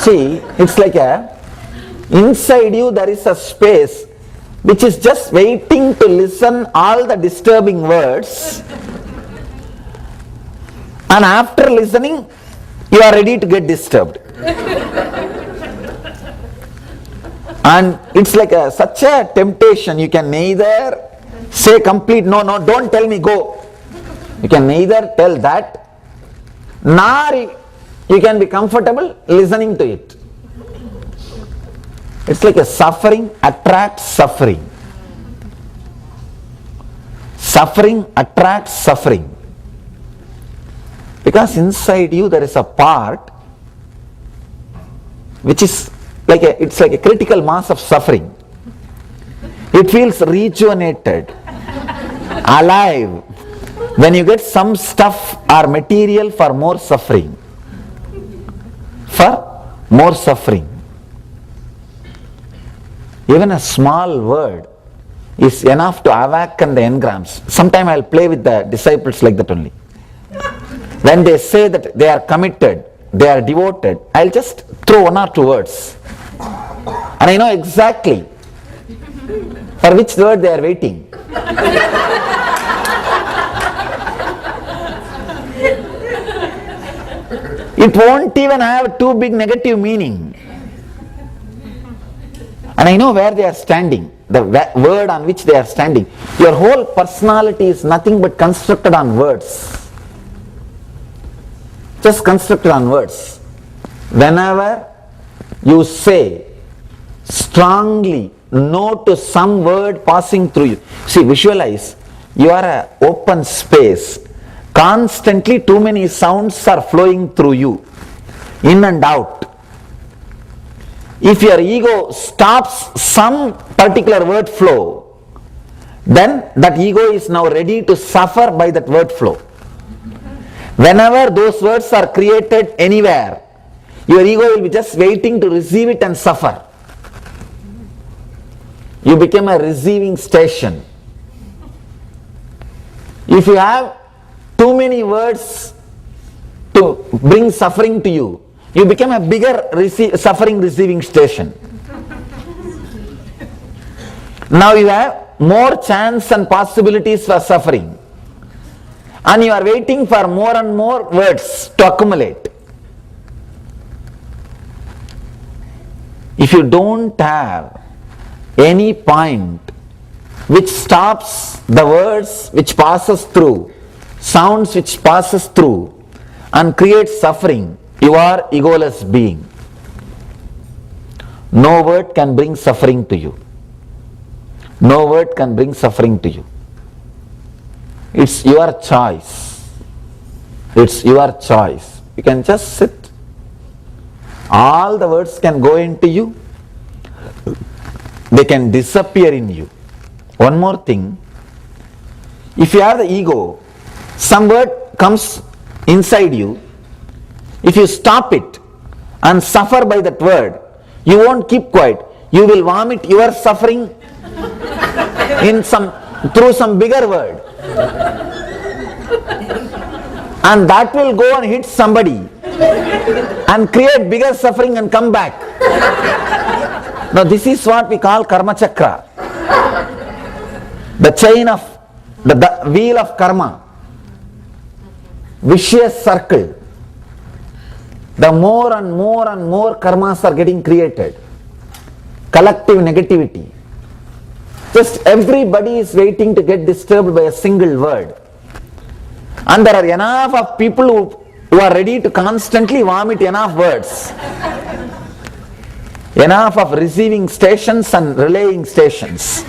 See, it's like inside you there is a space which is just waiting to listen all the disturbing words, and after listening you are ready to get disturbed. And it's like such a temptation. You can neither say complete no, don't tell me, go. You can neither tell that, nor you can be comfortable listening to it. It's like suffering attracts suffering. Suffering attracts suffering. Because inside you there is a part which is it's like a critical mass of suffering. It feels rejuvenated, alive, when you get some stuff or material for more suffering. For more suffering. Even a small word is enough to awaken the engrams. Sometime I'll play with the disciples like that only. When they say that they are committed, they are devoted, I'll just throw one or two words. And I know exactly for which word they are waiting. It won't even have too big negative meaning. And I know where they are standing, the word on which they are standing. Your whole personality is nothing but constructed on words. Just constructed on words. Whenever you say strongly no to some word passing through you, see, visualize, you are an open space. Constantly too many sounds are flowing through you, in and out. If your ego stops some particular word flow, then that ego is now ready to suffer by that word flow. Whenever those words are created anywhere, your ego will be just waiting to receive it and suffer. You become a receiving station. If you have too many words to bring suffering to you, you become a bigger suffering receiving station. Now you have more chance and possibilities for suffering, and you are waiting for more and more words to accumulate. If you don't have any point which stops the words which passes through, sounds which passes through and creates suffering, you are egoless being. No word can bring suffering to you. No word can bring suffering to you. It's your choice. It's your choice. You can just sit. All the words can go into you. They can disappear in you. One more thing. If you have the ego, some word comes inside you. If you stop it and suffer by that word, you won't keep quiet. You will vomit your suffering through some bigger word. And that will go and hit somebody and create bigger suffering and come back. Now this is what we call karma chakra. The chain of, the wheel of karma. Vicious circle. The more and more and more karmas are getting created. Collective negativity. Just everybody is waiting to get disturbed by a single word. And there are enough of people who are ready to constantly vomit enough words. Enough of receiving stations and relaying stations.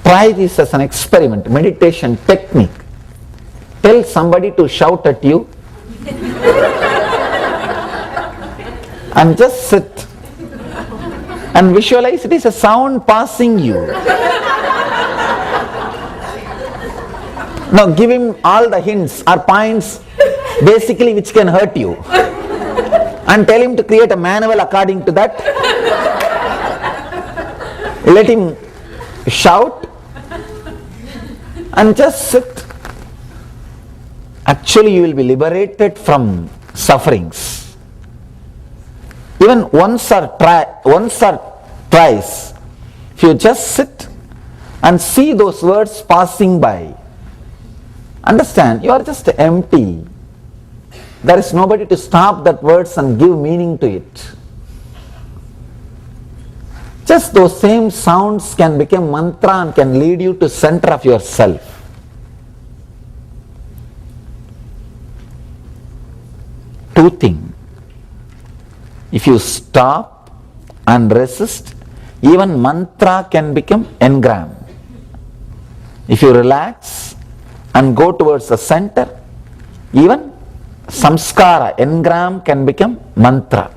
Try this as an experiment, meditation technique. Tell somebody to shout at you and just sit and visualize it is a sound passing you. Now give him all the hints or points basically which can hurt you and tell him to create a manual according to that. Let him shout and just sit actually you will be liberated from sufferings. Even once or twice, if you just sit and see those words passing by, understand, you are just empty. There is nobody to stop that words and give meaning to it. Just those same sounds can become mantra and can lead you to center of yourself. Two things. If you stop and resist, even mantra can become engram. If you relax and go towards the center, even samskara, engram can become mantra.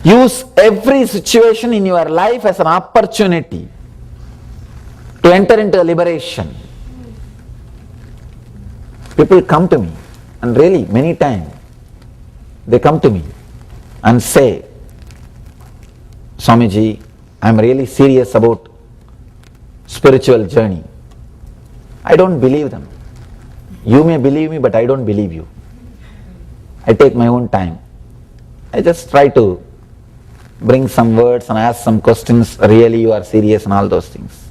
Use every situation in your life as an opportunity to enter into liberation. People come to me, and really many times they come to me and say, Swamiji, I am really serious about spiritual journey. I don't believe them. You may believe me, but I don't believe you. I take my own time. I just try to bring some words and ask some questions, really you are serious and all those things.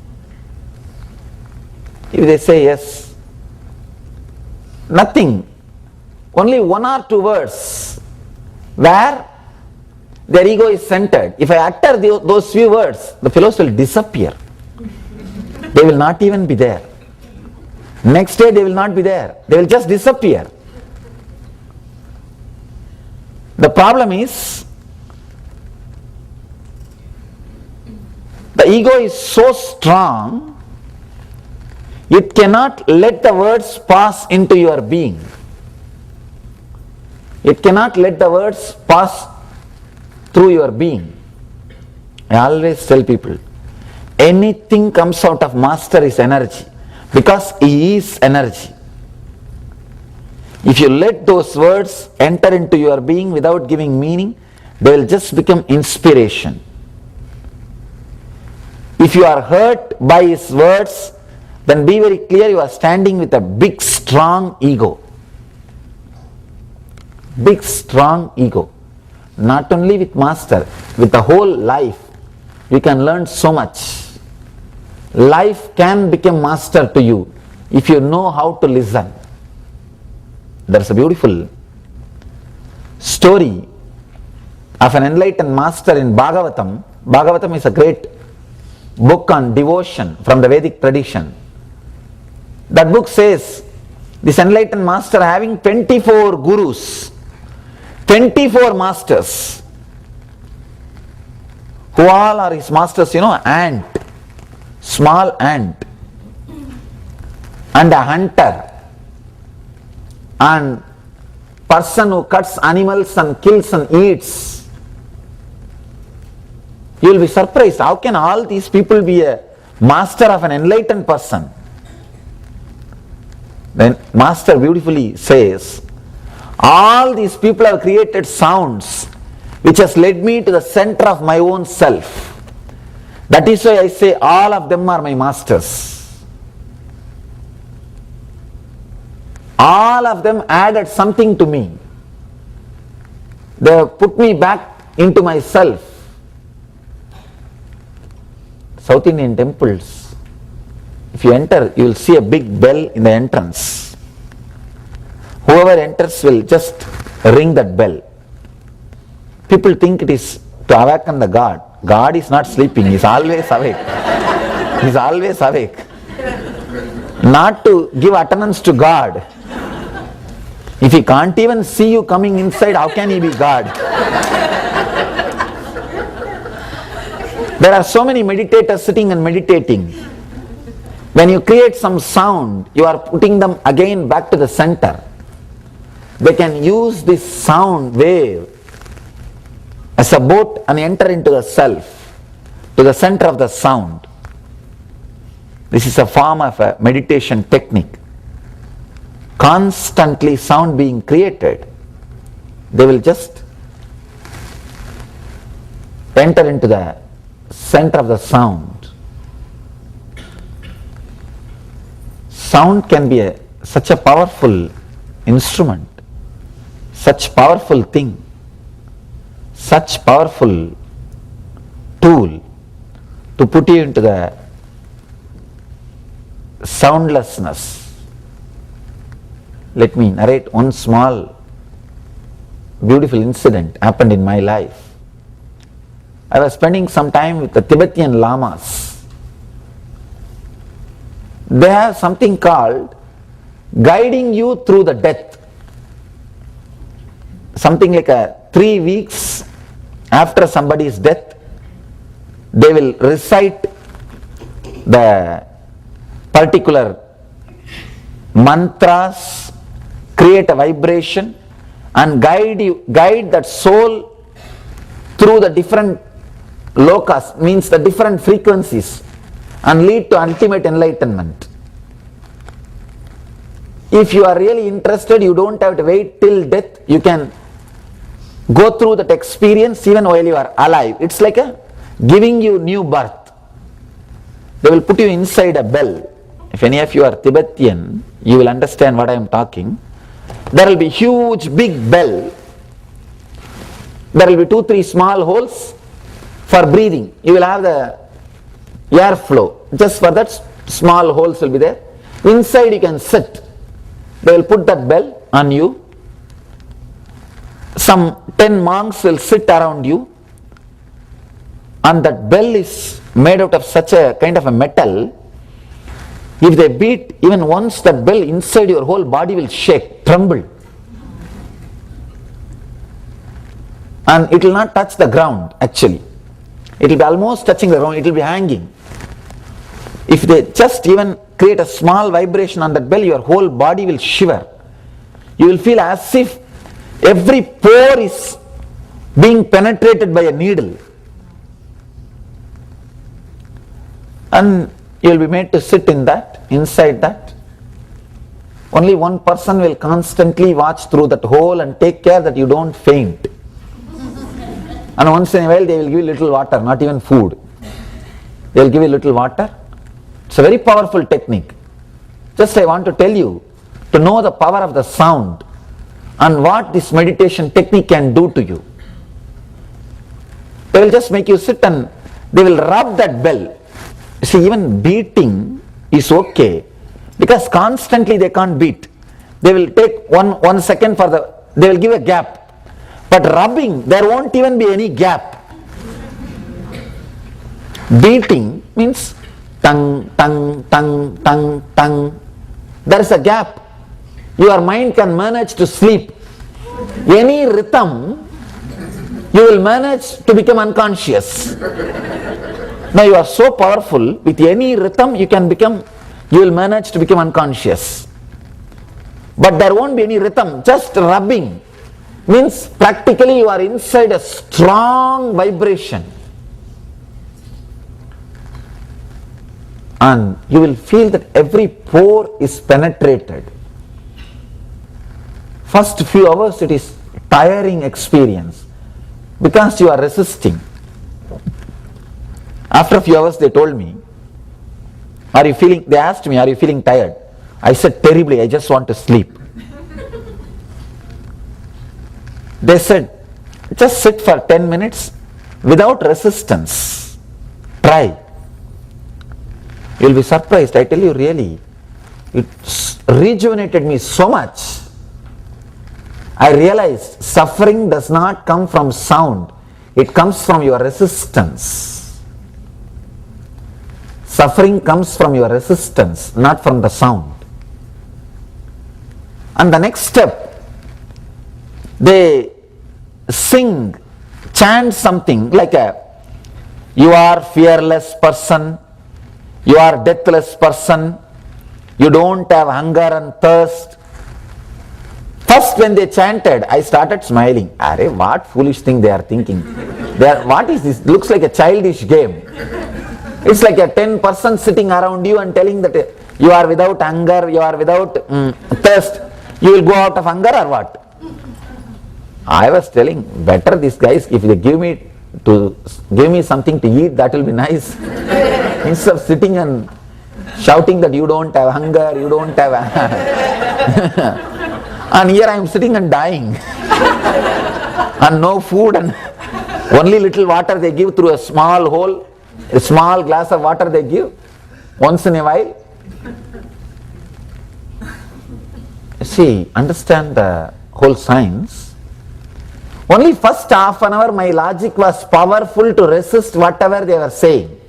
If they say yes, nothing, only one or two words where their ego is centered. If I utter those few words, the fellows will disappear. They will not even be there. Next day they will not be there. They will just disappear. The problem is, the ego is so strong, it cannot let the words pass into your being. It cannot let the words pass through your being. I always tell people, anything comes out of master is energy, because he is energy. If you let those words enter into your being without giving meaning, they will just become inspiration. If you are hurt by his words, then be very clear, you are standing with a big strong ego. Big strong ego. Not only with master, with the whole life, you can learn so much. Life can become master to you if you know how to listen. There's a beautiful story of an enlightened master in Bhagavatam. Bhagavatam is a great book on devotion from the Vedic tradition. That book says, this enlightened master having 24 gurus, 24 masters, who all are his masters, ant, small ant, and a hunter, and person who cuts animals and kills and eats. You will be surprised, how can all these people be a master of an enlightened person? Then master beautifully says, all these people have created sounds which has led me to the center of my own self. That is why I say all of them are my masters. All of them added something to me. They have put me back into myself. South Indian temples, if you enter, you will see a big bell in the entrance. Whoever enters will just ring that bell. People think it is to awaken the God. God is not sleeping, he is always awake. He is always awake. Not to give attendance to God. If he can't even see you coming inside, how can he be God? There are so many meditators sitting and meditating. When you create some sound, you are putting them again back to the center. They can use this sound wave as a boat and enter into the self, to the center of the sound. This is a form of a meditation technique. Constantly sound being created, they will just enter into the center of the sound. Sound can be such a powerful instrument, such powerful thing, such powerful tool to put you into the soundlessness. Let me narrate one small beautiful incident happened in my life. I was spending some time with the Tibetan Lamas. They have something called guiding you through the death. Something like 3 weeks after somebody's death, they will recite the particular mantras, create a vibration and guide that soul through the different lokas, means the different frequencies, and lead to ultimate enlightenment. If you are really interested, you don't have to wait till death. You can go through that experience even while you are alive. It's like giving you new birth. They will put you inside a bell. If any of you are Tibetan, you will understand what I am talking. There will be huge big bell. There will be 2-3 small holes for breathing. You will have the airflow. Just for that, small holes will be there. Inside you can sit. They will put that bell on you. Some 10 monks will sit around you, and that bell is made out of such a kind of a metal. If they beat even once, that bell inside your whole body will shake, tremble, and it will not touch the ground. Actually, it will be almost touching the ground. It will be hanging. If they just even create a small vibration on that bell, your whole body will shiver. You will feel as if every pore is being penetrated by a needle, and you will be made to sit in that, inside that. Only one person will constantly watch through that hole and take care that you don't faint. And once in a while they will give you little water, not even food. They will give you little water. It's a very powerful technique. Just I want to tell you, to know the power of the sound and what this meditation technique can do to you. They will just make you sit and they will rub that bell. See, even beating is okay, because constantly they can't beat. They will take one second they will give a gap. But rubbing, there won't even be any gap. Beating means tung, tung, tung, tung, tung. There is a gap. Your mind can manage to sleep. Any rhythm, you will manage to become unconscious. Now you are so powerful, with any rhythm you will manage to become unconscious. But there won't be any rhythm, just rubbing means practically you are inside a strong vibration. And you will feel that every pore is penetrated. First few hours it is tiring experience, because you are resisting. After a few hours they told me, they asked me, are you feeling tired? I said, terribly, I just want to sleep. They said, just sit for 10 minutes without resistance. Try. You will be surprised, I tell you really. It rejuvenated me so much. I realized suffering does not come from sound. It comes from your resistance. Suffering comes from your resistance, not from the sound. And the next step, they chant something like you are fearless person, you are deathless person, you don't have hunger and thirst. First when they chanted, I started smiling. Arey, what foolish thing they are thinking. What is this? Looks like a childish game. It's like a 10 persons sitting around you and telling that you are without hunger, you are without thirst. You will go out of hunger or what? I was telling, better these guys, if they give me something to eat, that will be nice. Instead of sitting and shouting that you don't have hunger, you don't have and here I am sitting and dying and no food and only little water they give through a small hole, a small glass of water they give once in a while. See, understand the whole science. Only first half an hour my logic was powerful to resist whatever they were saying.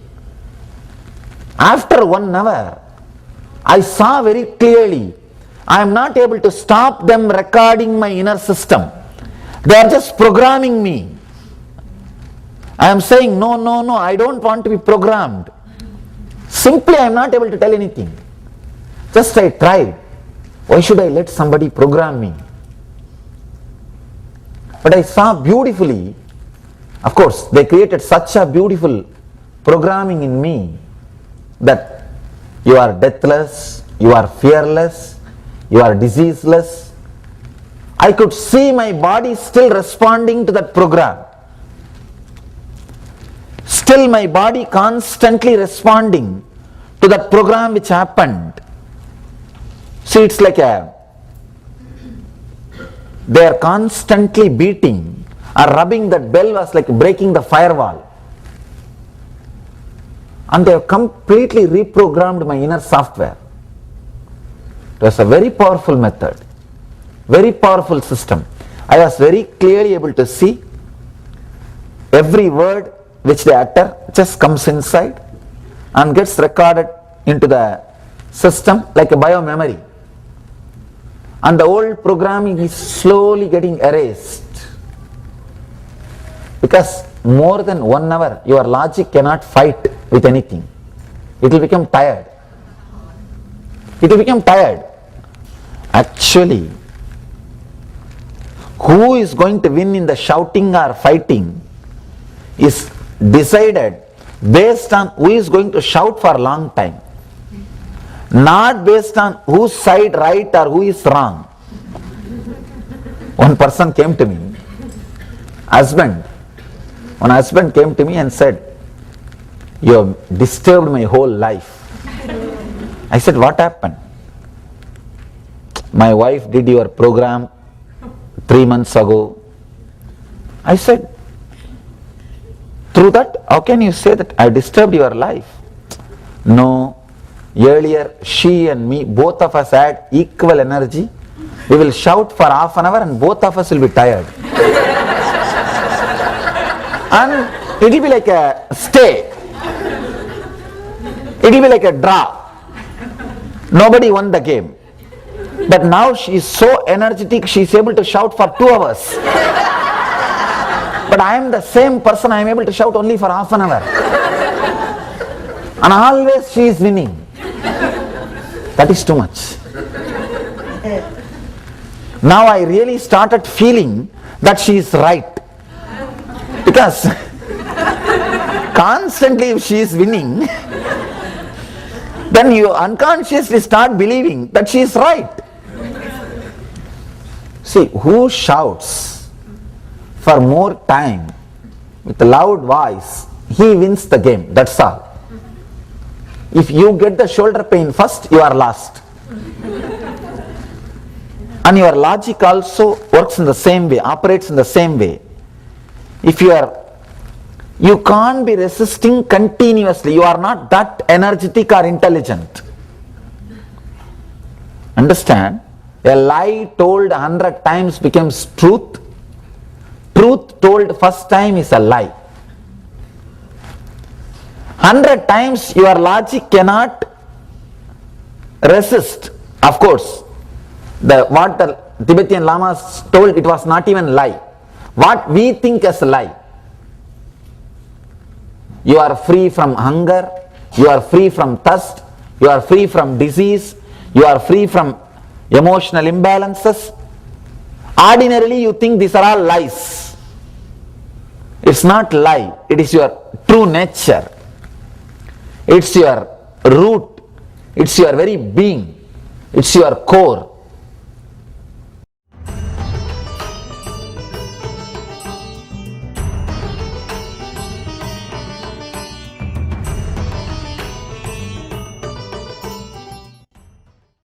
After 1 hour, I saw very clearly I am not able to stop them recording my inner system. They are just programming me. I am saying, no, no, no, I don't want to be programmed. Simply I am not able to tell anything. Just I tried. Why should I let somebody program me? But I saw beautifully, of course, they created such a beautiful programming in me that you are deathless, you are fearless, you are diseaseless. I could see my body still responding to that program. Still my body constantly responding to that program which happened. See, it's like they are constantly beating or rubbing that bell was like breaking the firewall. And they have completely reprogrammed my inner software. It was a very powerful method, very powerful system. I was very clearly able to see every word which they utter just comes inside and gets recorded into the system like a biomemory. And the old programming is slowly getting erased. Because more than 1 hour, your logic cannot fight with anything. It will become tired. It will become tired. Actually, who is going to win in the shouting or fighting is decided based on who is going to shout for a long time. Not based on whose side right or who is wrong. One person came to me, one husband came to me and said, "You have disturbed my whole life." I said, "What happened?" "My wife did your program 3 months ago." I said, "Through that, how can you say that I disturbed your life?" "No, earlier she and me, both of us had equal energy. We will shout for half an hour and both of us will be tired. And it will be like a stay. It will be like a draw. Nobody won the game. But now she is so energetic, she is able to shout for 2 hours. But I am the same person, I am able to shout only for half an hour. And always she is winning. That is too much." Now I really started feeling that she is right. Because constantly if she is winning, then you unconsciously start believing that she is right. See, who shouts for more time with a loud voice, he wins the game, that's all. If you get the shoulder pain first, you are lost. And your logic also works in the same way, operates in the same way. If you can't be resisting continuously, you are not that energetic or intelligent. Understand? A lie told 100 times becomes truth. Truth told first time is a lie. 100 times your logic cannot resist. Of course, what the Tibetan Lamas told, it was not even lie. What we think as a lie. You are free from hunger, you are free from thirst, you are free from disease, you are free from emotional imbalances. Ordinarily you think these are all lies. It's not lie, it is your true nature. It's your root, it's your very being, it's your core.